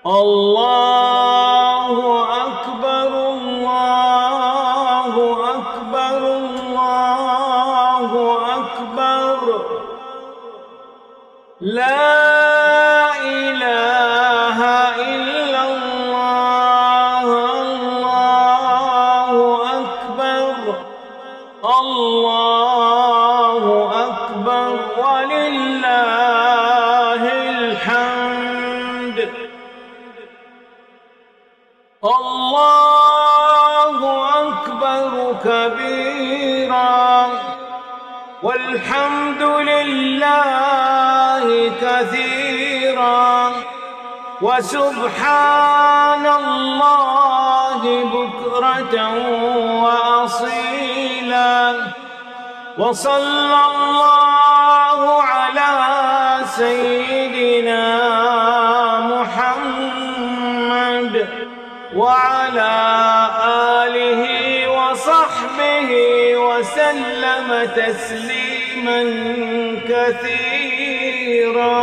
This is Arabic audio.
الله أكبر الله أكبر الله أكبر لا إله إلا الله الله أكبر الله أكبر ولله الحمد الله أكبر كبيرا والحمد لله كثيرا وسبحان الله بكرة وأصيلا وصلى الله على سيدنا محمد وعلى آله وصحبه وسلم تسليما كثيرا.